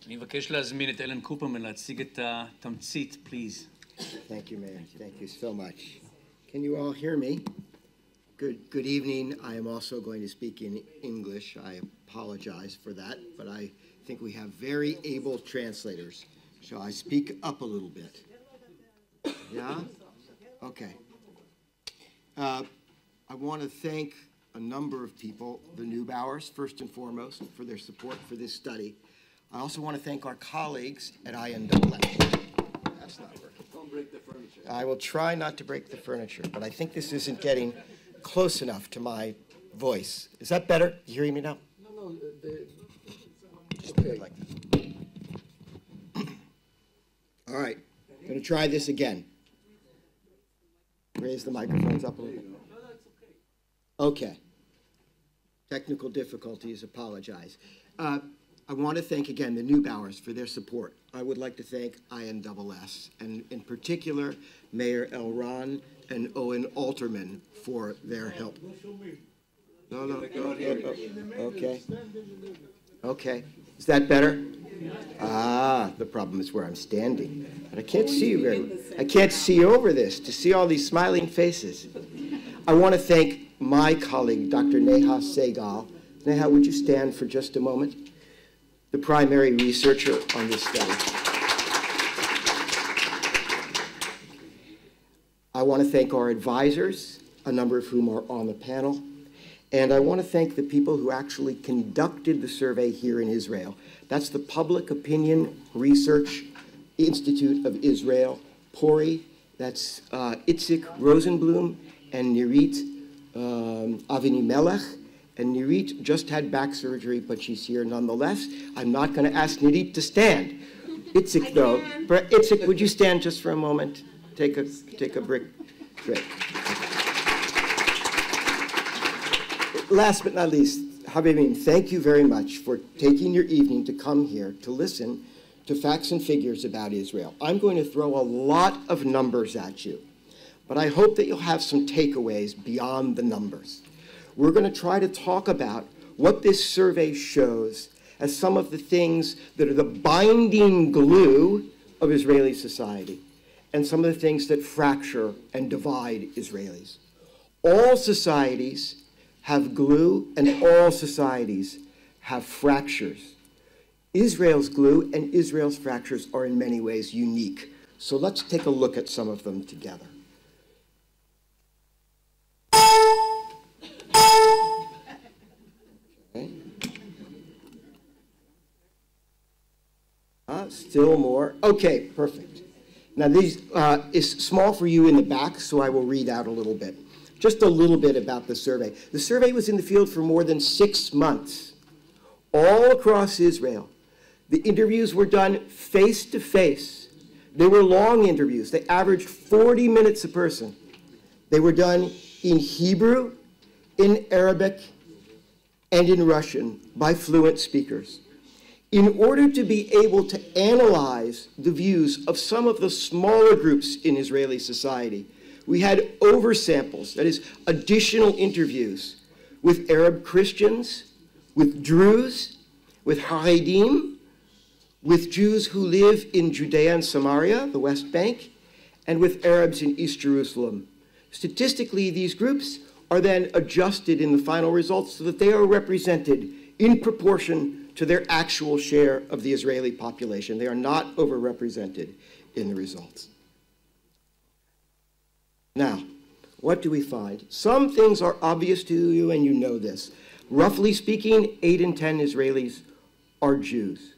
אני מבקש להזמין את אלן קופרמן להציג את התמצית, please. Thank you, Mayor. Thank you so much. Can you all hear me? Good evening. I am also going to speak in English. I apologize for that, but I think we have very able translators. Shall I speak up a little bit? Yeah? Okay. I want to thank a number of people, the Neubauers, first and foremost, for their support for this study. I also want to thank our colleagues at INAA. That's not working. Don't break the furniture. I will try not to break the furniture, but I think this isn't getting close enough to my voice. Is that better? You hearing me now? No, Just okay. Like that. All right. I'm going to try this again. Raise the microphones up a little bit. Okay. Technical difficulties, apologize. I want to thank, again, the Neubauers for their support. I would like to thank INSS, and in particular, Mayor Elron and Owen Alterman for their help. No. Okay. Okay. Is that better? Ah, the problem is where I'm standing. But I can't see you very well. I can't see over this to see all these smiling faces. I want to thank my colleague, Dr. Neha Segal. Neha, would you stand for just a moment? The primary researcher on this study. I want to thank our advisors, a number of whom are on the panel. And I want to thank the people who actually conducted the survey here in Israel. That's the Public Opinion Research Institute of Israel, PORI. That's Itzik Rosenblum and Nirit Avini-Melech. And Nirit just had back surgery, but she's here nonetheless. I'm not going to ask Nirit to stand. Itzik, though. Itzik, would you stand just for a moment? Take a break. Last but not least, Habibim, thank you very much for taking your evening to come here to listen to facts and figures about Israel. I'm going to throw a lot of numbers at you, but I hope that you'll have some takeaways beyond the numbers. We're going to try to talk about what this survey shows as some of the things that are the binding glue of Israeli society and some of the things that fracture and divide Israelis. All societies have glue and all societies have fractures. Israel's glue and Israel's fractures are in many ways unique. So let's take a look at some of them together. Okay. Still more. Okay, perfect. Now, these is small for you in the back, so I will read out a little bit. Just a little bit about the survey. The survey was in the field for more than 6 months, all across Israel. The interviews were done face-to-face. They were long interviews. They averaged 40 minutes a person. They were done in Hebrew, in Arabic, and in Russian by fluent speakers. In order to be able to analyze the views of some of the smaller groups in Israeli society, we had oversamples, that is, additional interviews with Arab Christians, with Druze, with Haredim, with Jews who live in Judea and Samaria, the West Bank, and with Arabs in East Jerusalem. Statistically, these groups are then adjusted in the final results so that they are represented in proportion to their actual share of the Israeli population. They are not overrepresented in the results. Now, what do we find? Some things are obvious to you, and you know this. Roughly speaking, 8 in 10 Israelis are Jews.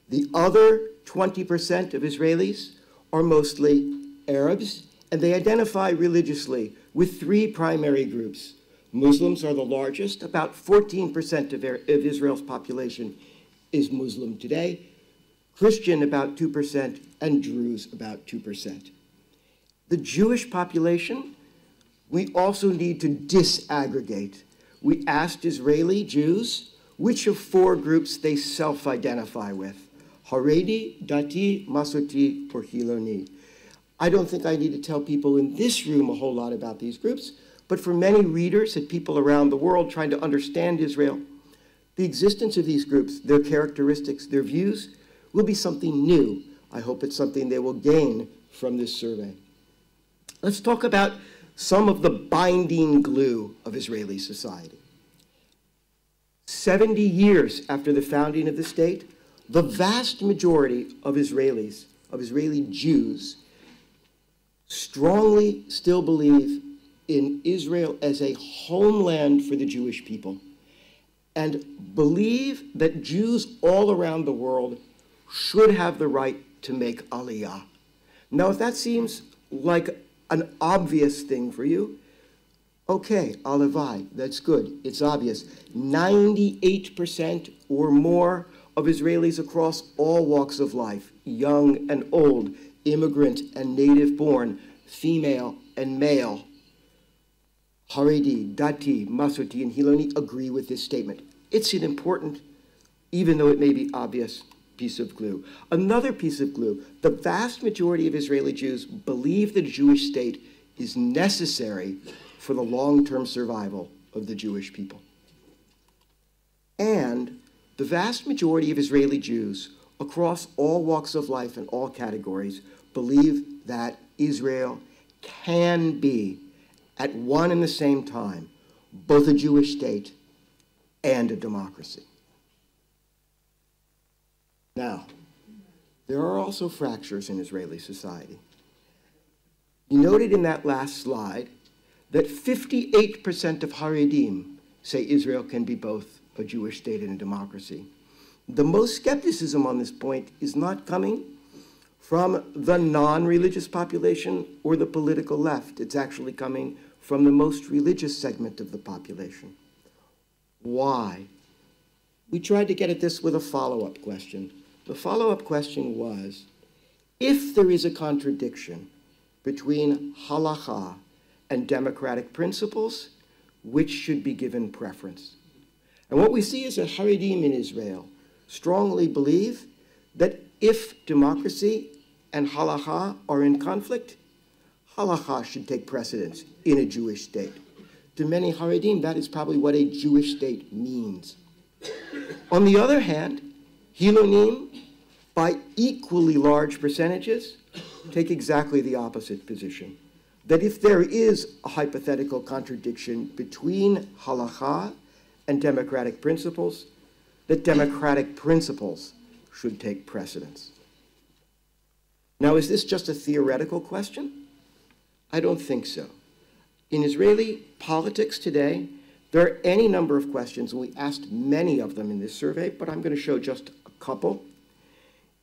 The other 20% of Israelis are mostly Arabs, and they identify religiously with 3 primary groups. Muslims are the largest. About 14% of Israel's population is Muslim today. Christian, about 2%, and Druze, about 2%. The Jewish population, we also need to disaggregate. We asked Israeli Jews which of 4 groups they self-identify with: Haredi, Dati, Masoti, or Hiloni. I don't think I need to tell people in this room a whole lot about these groups, but for many readers and people around the world trying to understand Israel, the existence of these groups, their characteristics, their views, will be something new. I hope it's something they will gain from this survey. Let's talk about some of the binding glue of Israeli society. 70 years after the founding of the state, the vast majority of Israelis, of Israeli Jews, strongly still believe in Israel as a homeland for the Jewish people and believe that Jews all around the world should have the right to make aliyah. Now, if that seems like an obvious thing for you, okay, alevai, that's good, it's obvious. 98% or more of Israelis across all walks of life, young and old, immigrant and native-born, female and male, Haredi, Dati, Masorti, and Hiloni agree with this statement. It's an important, even though it may be obvious, piece of glue. Another piece of glue, the vast majority of Israeli Jews believe the Jewish state is necessary for the long-term survival of the Jewish people. And the vast majority of Israeli Jews across all walks of life and all categories believe that Israel can be, at one and the same time, both a Jewish state and a democracy. Now, there are also fractures in Israeli society. You noted in that last slide that 58% of Haredim say Israel can be both a Jewish state and a democracy. The most skepticism on this point is not coming from the non-religious population or the political left. It's actually coming from the most religious segment of the population. Why? We tried to get at this with a follow-up question. The follow-up question was, if there is a contradiction between halakha and democratic principles, which should be given preference? And what we see is that Haredim in Israel strongly believe that if democracy and halakha are in conflict, halakha should take precedence in a Jewish state. To many Haredim, that is probably what a Jewish state means. On the other hand, Hilonim, by equally large percentages, take exactly the opposite position. That if there is a hypothetical contradiction between halakha and democratic principles, that democratic principles should take precedence. Now, is this just a theoretical question? I don't think so. In Israeli politics today, there are any number of questions, and we asked many of them in this survey, but I'm going to show just a couple,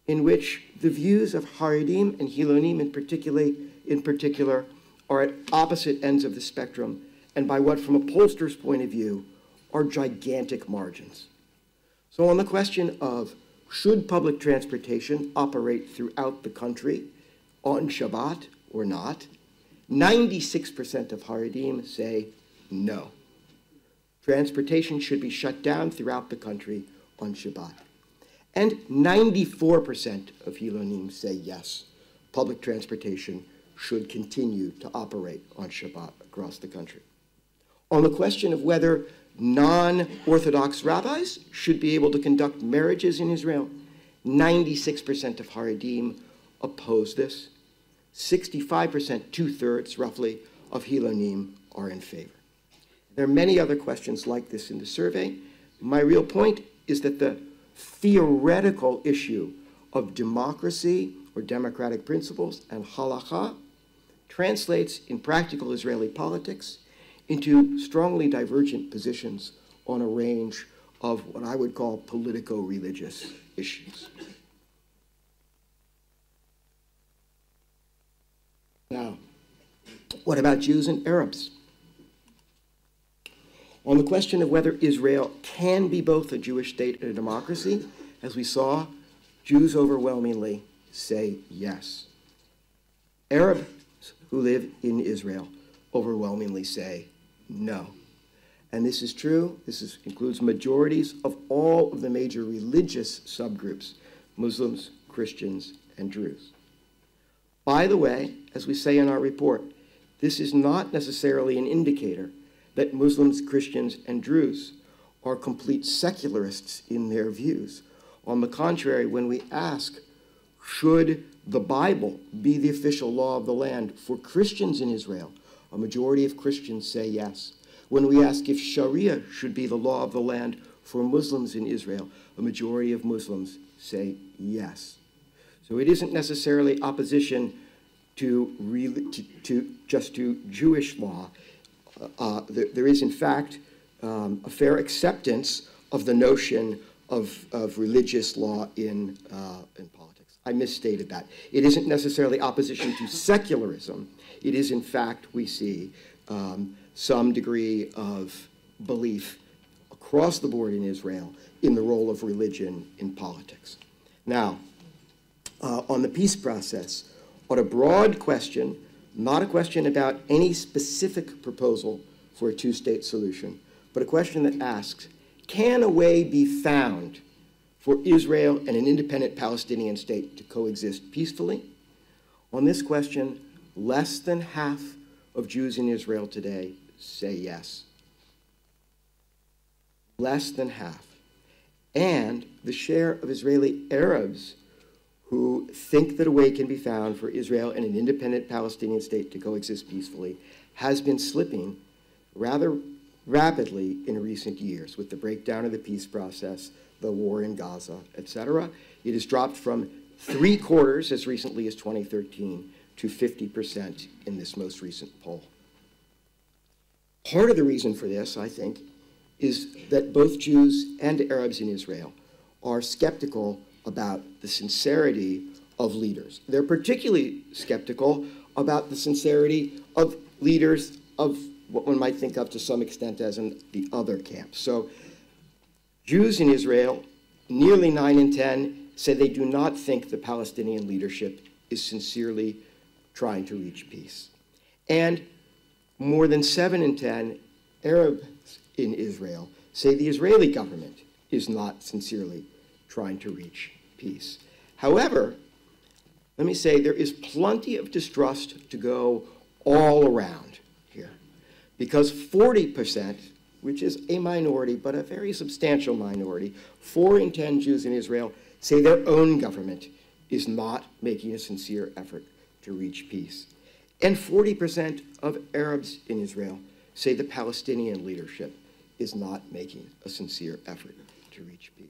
in which the views of Haredim and Hilonim in particular are at opposite ends of the spectrum, and by what, from a pollster's point of view, are gigantic margins. So on the question of should public transportation operate throughout the country on Shabbat or not, 96% of Haredim say no. Transportation should be shut down throughout the country on Shabbat. And 94% of Hilonim say yes, public transportation should continue to operate on Shabbat across the country. On the question of whether non-Orthodox rabbis should be able to conduct marriages in Israel, 96% of Haredim oppose this. 65%, two-thirds roughly, of Hilonim are in favor. There are many other questions like this in the survey. My real point is that the theoretical issue of democracy or democratic principles and halakha translates in practical Israeli politics into strongly divergent positions on a range of what I would call politico-religious issues. Now, what about Jews and Arabs? On the question of whether Israel can be both a Jewish state and a democracy, as we saw, Jews overwhelmingly say yes. Arabs who live in Israel overwhelmingly say no. And this is true. This includes majorities of all of the major religious subgroups, Muslims, Christians, and Druze. By the way, as we say in our report, this is not necessarily an indicator that Muslims, Christians, and Druze are complete secularists in their views. On the contrary, when we ask, should the Bible be the official law of the land for Christians in Israel, a majority of Christians say yes. When we ask if Sharia should be the law of the land for Muslims in Israel, a majority of Muslims say yes. So it isn't necessarily opposition to Jewish law. There is, in fact, a fair acceptance of the notion of religious law in politics. I misstated that. It isn't necessarily opposition to secularism. It is, in fact, we see some degree of belief across the board in Israel in the role of religion in politics. Now, on the peace process, on a broad question, not a question about any specific proposal for a two-state solution, but a question that asks, can a way be found for Israel and an independent Palestinian state to coexist peacefully? On this question, less than half of Jews in Israel today say yes. Less than half. And the share of Israeli Arabs who think that a way can be found for Israel and an independent Palestinian state to coexist peacefully has been slipping rather rapidly in recent years with the breakdown of the peace process, the war in Gaza, etc. It has dropped from 3/4 as recently as 2013 to 50% in this most recent poll. Part of the reason for this, I think, is that both Jews and Arabs in Israel are skeptical about the sincerity of leaders. They're particularly skeptical about the sincerity of leaders of what one might think of to some extent as in the other camp. So Jews in Israel, nearly 9 in 10, say they do not think the Palestinian leadership is sincerely trying to reach peace. And more than 7 in 10 Arabs in Israel say the Israeli government is not sincerely trying to reach peace. However, let me say there is plenty of distrust to go all around here, because 40%, which is a minority, but a very substantial minority, 4 in 10 Jews in Israel say their own government is not making a sincere effort to reach peace. And 40% of Arabs in Israel say the Palestinian leadership is not making a sincere effort to reach peace.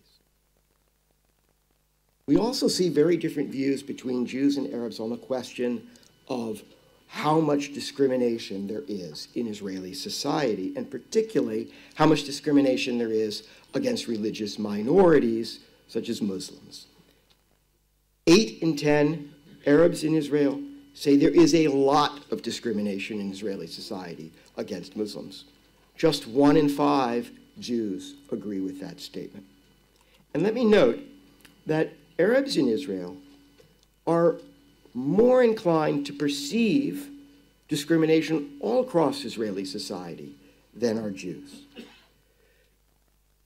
We also see very different views between Jews and Arabs on the question of how much discrimination there is in Israeli society, and particularly how much discrimination there is against religious minorities, such as Muslims. 8 in 10 Arabs in Israel say there is a lot of discrimination in Israeli society against Muslims. Just 1 in 5 Jews agree with that statement. And let me note that Arabs in Israel are more inclined to perceive discrimination all across Israeli society than are Jews.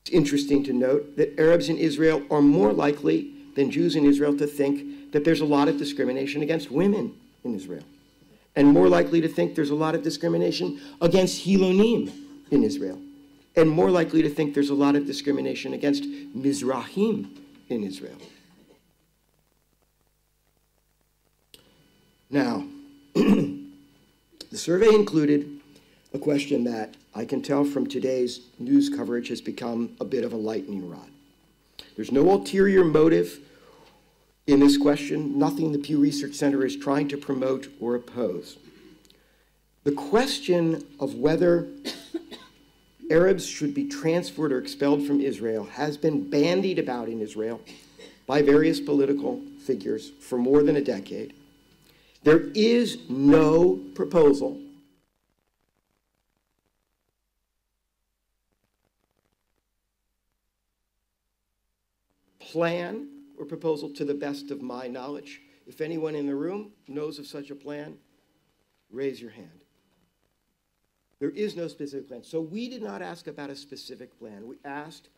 It's interesting to note that Arabs in Israel are more likely than Jews in Israel to think that there's a lot of discrimination against women in Israel, and more likely to think there's a lot of discrimination against Hilonim in Israel, and more likely to think there's a lot of discrimination against Mizrahim in Israel. Now, the survey included a question that I can tell from today's news coverage has become a bit of a lightning rod. There's no ulterior motive in this question, nothing the Pew Research Center is trying to promote or oppose. The question of whether Arabs should be transferred or expelled from Israel has been bandied about in Israel by various political figures for more than a decade. There is no proposal plan or proposal to the best of my knowledge. If anyone in the room knows of such a plan, raise your hand. There is no specific plan. So we did not ask about a specific plan. We asked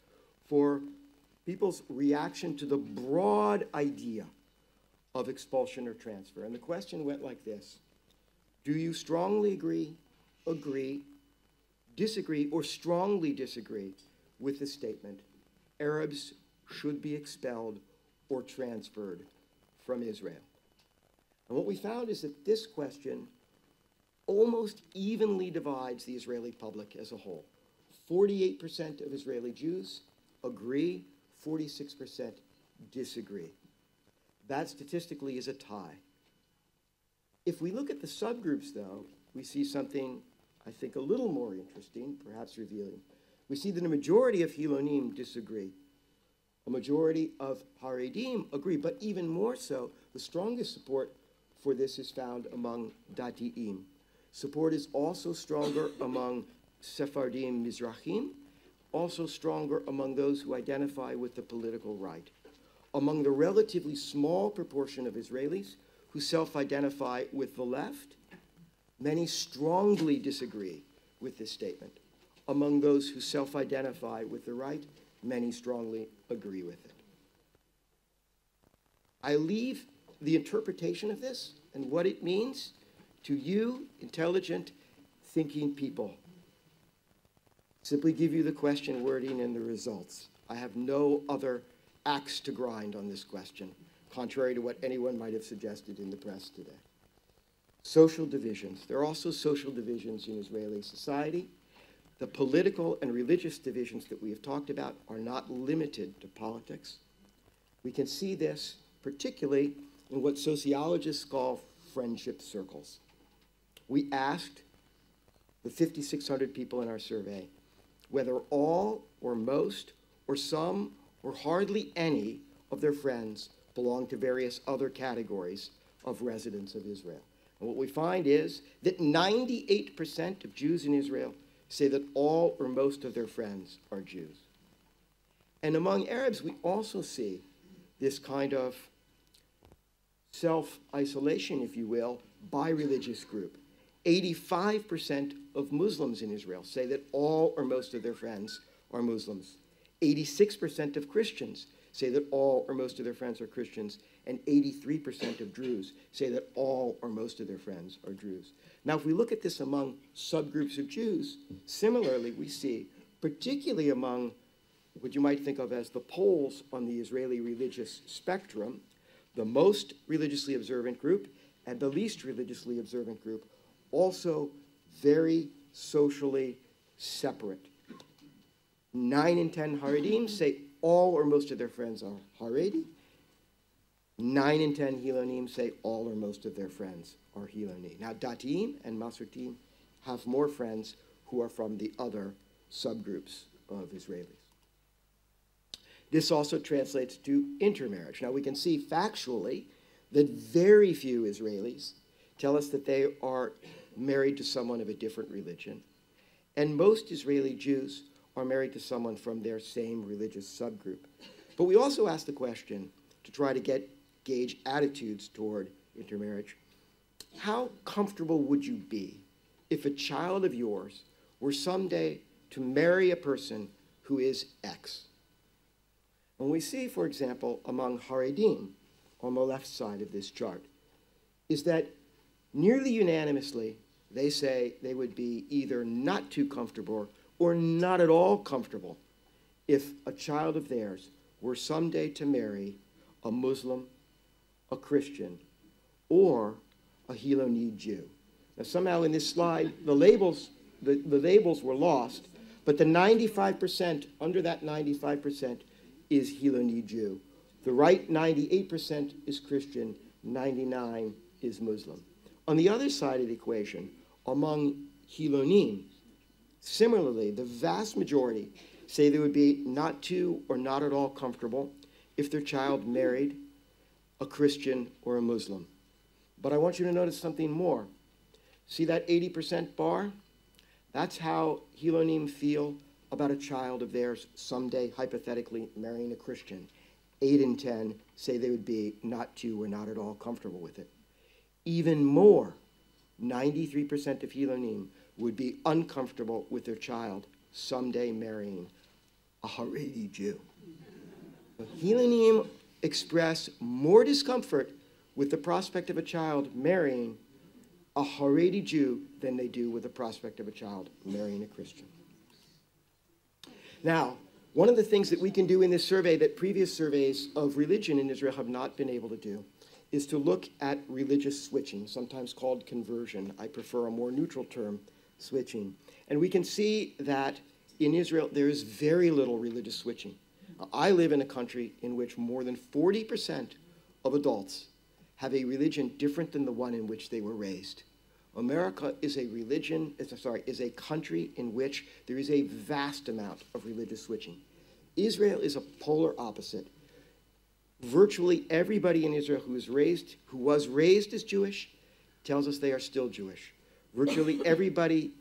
for people's reaction to the broad idea of expulsion or transfer. And the question went like this: do you strongly agree, disagree, or strongly disagree with the statement, Arabs should be expelled or transferred from Israel. And what we found is that this question almost evenly divides the Israeli public as a whole. 48% of Israeli Jews agree, 46% disagree. That statistically is a tie. If we look at the subgroups, though, we see something, I think, a little more interesting, perhaps revealing. We see that a majority of Hilonim disagree. A majority of Haredim agree, but even more so, the strongest support for this is found among Dati'im. Support is also stronger among Sephardim Mizrahim, also stronger among those who identify with the political right. Among the relatively small proportion of Israelis who self-identify with the left, many strongly disagree with this statement. Among those who self-identify with the right, many strongly agree with it. I leave the interpretation of this and what it means to you, intelligent, thinking people. Simply give you the question wording and the results. I have no other axe to grind on this question, contrary to what anyone might have suggested in the press today. Social divisions. There are also social divisions in Israeli society. The political and religious divisions that we have talked about are not limited to politics. We can see this particularly in what sociologists call friendship circles. We asked the 5,600 people in our survey whether all or most or some or hardly any of their friends belong to various other categories of residents of Israel. And what we find is that 98% of Jews in Israel say that all or most of their friends are Jews. And among Arabs, we also see this kind of self-isolation, if you will, by religious group. 85% of Muslims in Israel say that all or most of their friends are Muslims. 86% of Christians say that all or most of their friends are Christians, and 83% of Druze say that all or most of their friends are Druze. Now, if we look at this among subgroups of Jews, similarly, we see, particularly among what you might think of as the poles on the Israeli religious spectrum, the most religiously observant group and the least religiously observant group, also very socially separate. 9 in 10 Haredim say all or most of their friends are Haredi. 9 in 10 Hilonim say all or most of their friends are Hiloni. Now, Datiim and Masortim have more friends who are from the other subgroups of Israelis. This also translates to intermarriage. Now, we can see factually that very few Israelis tell us that they are married to someone of a different religion. And most Israeli Jews are married to someone from their same religious subgroup. But we also ask the question to try to gauge attitudes toward intermarriage. How comfortable would you be if a child of yours were someday to marry a person who is X? When we see, for example, among Haredim, on the left side of this chart, is that nearly unanimously they say they would be either not too comfortable or not at all comfortable if a child of theirs were someday to marry a Muslim, a Christian, or a Hiloni Jew. Now, somehow in this slide, the labels were lost, but the 95%, under that 95%, is Hiloni Jew. The right 98% is Christian, 99% is Muslim. On the other side of the equation, among Hilonim, similarly, the vast majority say they would be not too or not at all comfortable if their child married a Christian or a Muslim. But I want you to notice something more. See that 80% bar? That's how Hilonim feel about a child of theirs someday, hypothetically, marrying a Christian. 8 in 10 say they would be not too or not at all comfortable with it. Even more, 93% of Hilonim would be uncomfortable with their child someday marrying a Haredi Jew. Hilonim express more discomfort with the prospect of a child marrying a Haredi Jew than they do with the prospect of a child marrying a Christian. Now, One of the things that we can do in this survey that previous surveys of religion in Israel have not been able to do is to look at religious switching, sometimes called conversion. I prefer a more neutral term, switching. And we can see that in Israel, there is very little religious switching. I live in a country in which more than 40% of adults have a religion different than the one in which they were raised. America is a country in which there is a vast amount of religious switching. Israel is a polar opposite. Virtually everybody in Israel who was raised as Jewish tells us they are still Jewish. Virtually everybody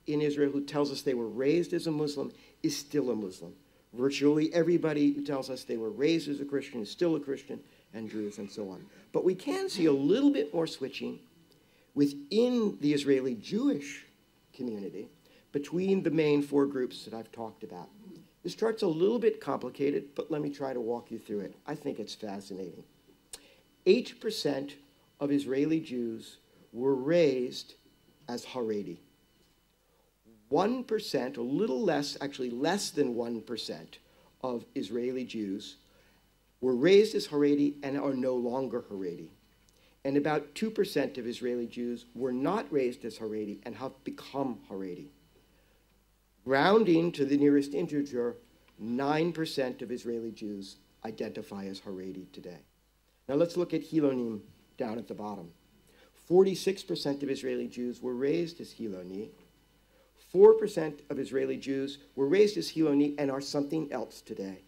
in Israel who tells us they were raised as a Muslim is still a Muslim. Virtually everybody who tells us they were raised as a Christian is still a Christian, and Druze and so on. But we can see a little bit more switching within the Israeli Jewish community between the main four groups that I've talked about. This chart's a little bit complicated, but let me try to walk you through it. I think it's fascinating. 8% of Israeli Jews were raised as Haredi. 1%, a little less, actually less than 1% of Israeli Jews were raised as Haredi and are no longer Haredi. And about 2% of Israeli Jews were not raised as Haredi and have become Haredi. Rounding to the nearest integer, 9% of Israeli Jews identify as Haredi today. Now let's look at Hilonim down at the bottom. 46% of Israeli Jews were raised as Hiloni. 4% of Israeli Jews were raised as Hiloni and are something else today.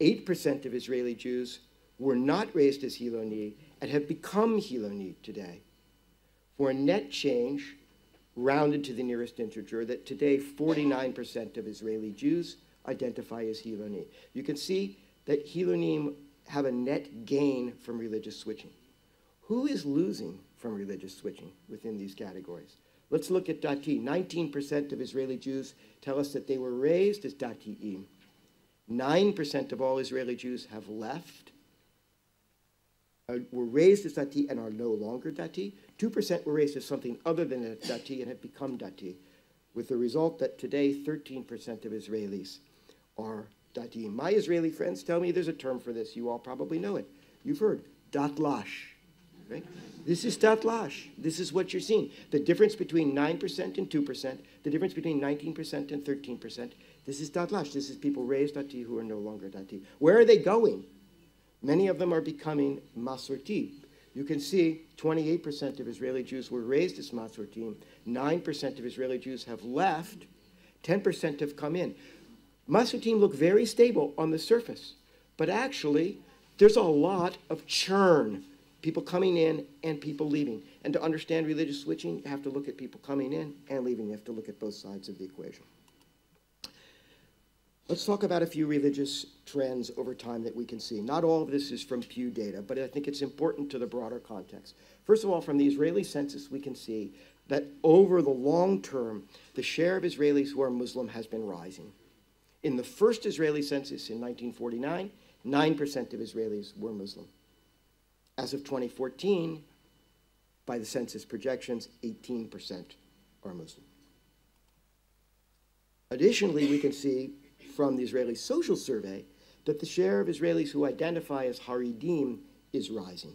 8% of Israeli Jews were not raised as Hiloni and have become Hiloni today. For a net change, rounded to the nearest integer, that today 49% of Israeli Jews identify as Hiloni. You can see that Hilonim have a net gain from religious switching. Who is losing from religious switching within these categories? Let's look at Dati. 19% of Israeli Jews tell us that they were raised as Dati'im. 9% of all Israeli Jews have left, were raised as Dati and are no longer Dati. 2% were raised as something other than a Dati and have become Dati, with the result that today 13% of Israelis are Dati. My Israeli friends tell me there's a term for this. You all probably know it. You've heard, Datlash. Right? This is Datlash. This is what you're seeing. The difference between 9% and 2%, the difference between 19% and 13%, this is Datlash. This is people raised Dati who are no longer Dati. Where are they going? Many of them are becoming Masorti. You can see 28% of Israeli Jews were raised as Masortim. 9% of Israeli Jews have left. 10% have come in. Masortim look very stable on the surface, but actually there's a lot of churn. People coming in and people leaving. And to understand religious switching, you have to look at people coming in and leaving. You have to look at both sides of the equation. Let's talk about a few religious trends over time that we can see. Not all of this is from Pew data, but I think it's important to the broader context. First of all, from the Israeli census, we can see that over the long term, the share of Israelis who are Muslim has been rising. In the first Israeli census in 1949, 9% of Israelis were Muslim. As of 2014, by the census projections, 18% are Muslim. Additionally, we can see from the Israeli Social Survey that the share of Israelis who identify as Haredim is rising.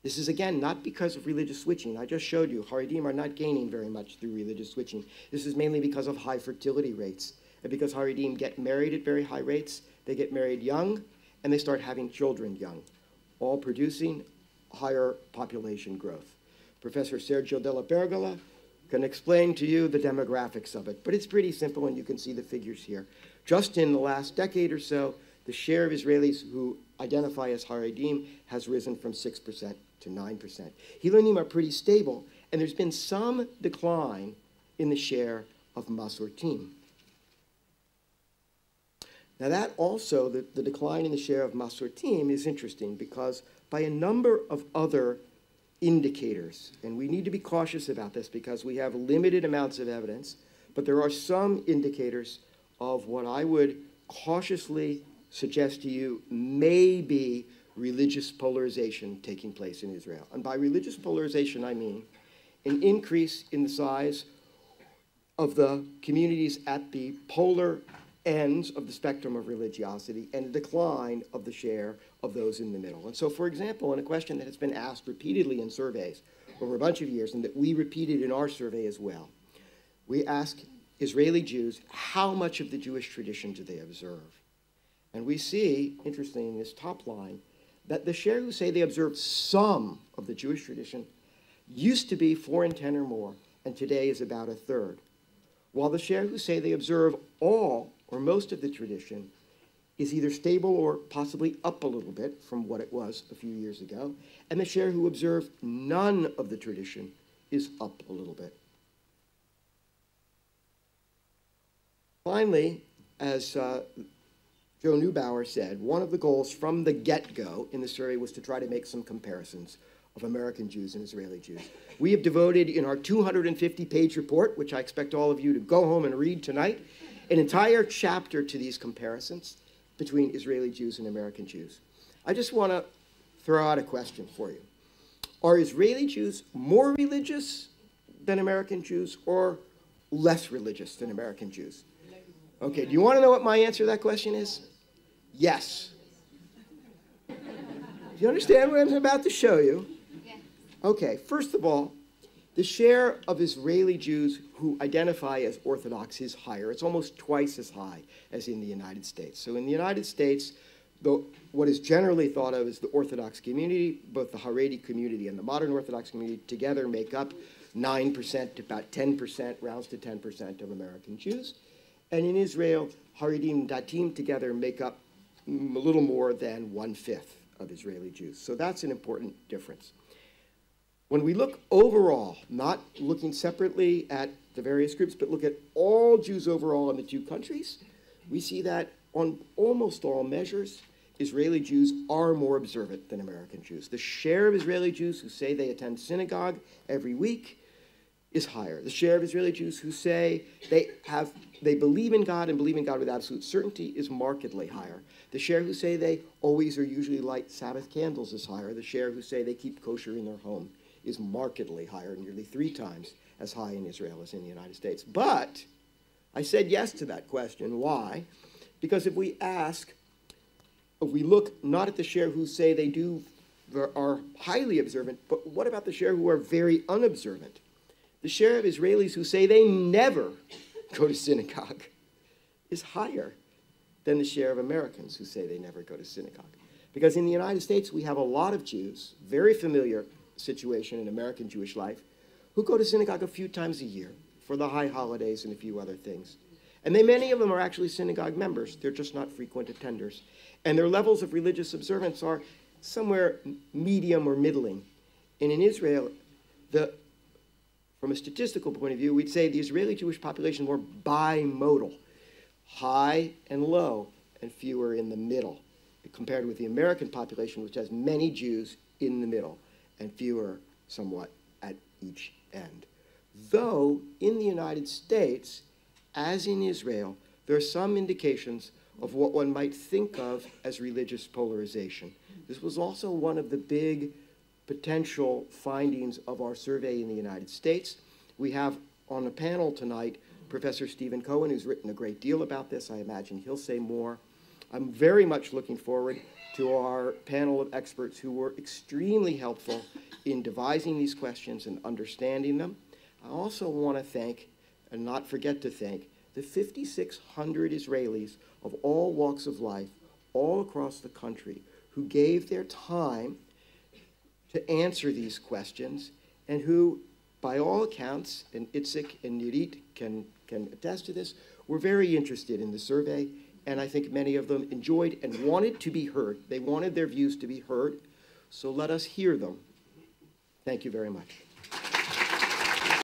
This is, again, not because of religious switching. I just showed you Haredim are not gaining very much through religious switching. This is mainly because of high fertility rates. And because Haredim get married at very high rates, they get married young, and they start having children young, all producing higher population growth. Professor Sergio Della Pergola can explain to you the demographics of it, but it's pretty simple, and you can see the figures here. Just in the last decade or so, the share of Israelis who identify as Haredim has risen from 6% to 9%. Hilonim are pretty stable, and there's been some decline in the share of Masortim. Now that also, the decline in the share of Masortim is interesting because by a number of other indicators, and we need to be cautious about this because we have limited amounts of evidence, but there are some indicators of what I would cautiously suggest to you may be religious polarization taking place in Israel. And by religious polarization, I mean an increase in the size of the communities at the polar ends of the spectrum of religiosity and a decline of the share of those in the middle. And so, for example, in a question that has been asked repeatedly in surveys over a bunch of years and that we repeated in our survey as well, we ask Israeli Jews, how much of the Jewish tradition do they observe? And we see, interestingly, in this top line, that the share who say they observe some of the Jewish tradition used to be 4 in 10 or more, and today is about a third. While the share who say they observe all or most of the tradition is either stable or possibly up a little bit from what it was a few years ago, and the share who observe none of the tradition is up a little bit. Finally, as Joe Neubauer said, one of the goals from the get-go in the survey was to try to make some comparisons of American Jews and Israeli Jews. We have devoted in our 250-page report, which I expect all of you to go home and read tonight, an entire chapter to these comparisons between Israeli Jews and American Jews. I just want to throw out a question for you. Are Israeli Jews more religious than American Jews or less religious than American Jews? Okay, do you want to know what my answer to that question is? Yes. Do you understand what I'm about to show you? Okay, first of all, the share of Israeli Jews who identify as Orthodox is higher. It's almost twice as high as in the United States. So in the United States, what is generally thought of as the Orthodox community, both the Haredi community and the modern Orthodox community together make up 9% to about 10%, rounds to 10% of American Jews. And in Israel, Haredim and Datim together make up a little more than 1/5 of Israeli Jews. So that's an important difference. When we look overall, not looking separately at the various groups, but look at all Jews overall in the two countries, we see that on almost all measures, Israeli Jews are more observant than American Jews. The share of Israeli Jews who say they attend synagogue every week is higher. The share of Israeli Jews who say they believe in God and believe in God with absolute certainty is markedly higher. The share who say they always or usually light Sabbath candles is higher. The share who say they keep kosher in their home is markedly higher, nearly 3 times as high in Israel as in the United States. But I said yes to that question. Why? Because if we look not at the share who say they are highly observant, but what about the share who are very unobservant? The share of Israelis who say they never go to synagogue is higher than the share of Americans who say they never go to synagogue. Because in the United States, we have a lot of Jews, very familiar situation in American Jewish life, who go to synagogue a few times a year for the high holidays and a few other things. And many of them are actually synagogue members. They're just not frequent attenders. And their levels of religious observance are somewhere medium or middling. And in Israel, from a statistical point of view, we'd say the Israeli Jewish population is more bimodal, high and low, and fewer in the middle, compared with the American population, which has many Jews in the middle and fewer somewhat at each end. Though in the United States, as in Israel, there are some indications of what one might think of as religious polarization. This was also one of the big potential findings of our survey in the United States. We have on the panel tonight Professor Stephen Cohen, who's written a great deal about this. I imagine he'll say more. I'm very much looking forward to our panel of experts who were extremely helpful in devising these questions and understanding them. I also want to thank, and not forget to thank, the 5,600 Israelis of all walks of life, all across the country, who gave their time to answer these questions, and who, by all accounts, and Itzik and Nirit can attest to this, were very interested in the survey, and I think many of them enjoyed and wanted to be heard. They wanted their views to be heard, so let us hear them. Thank you very much.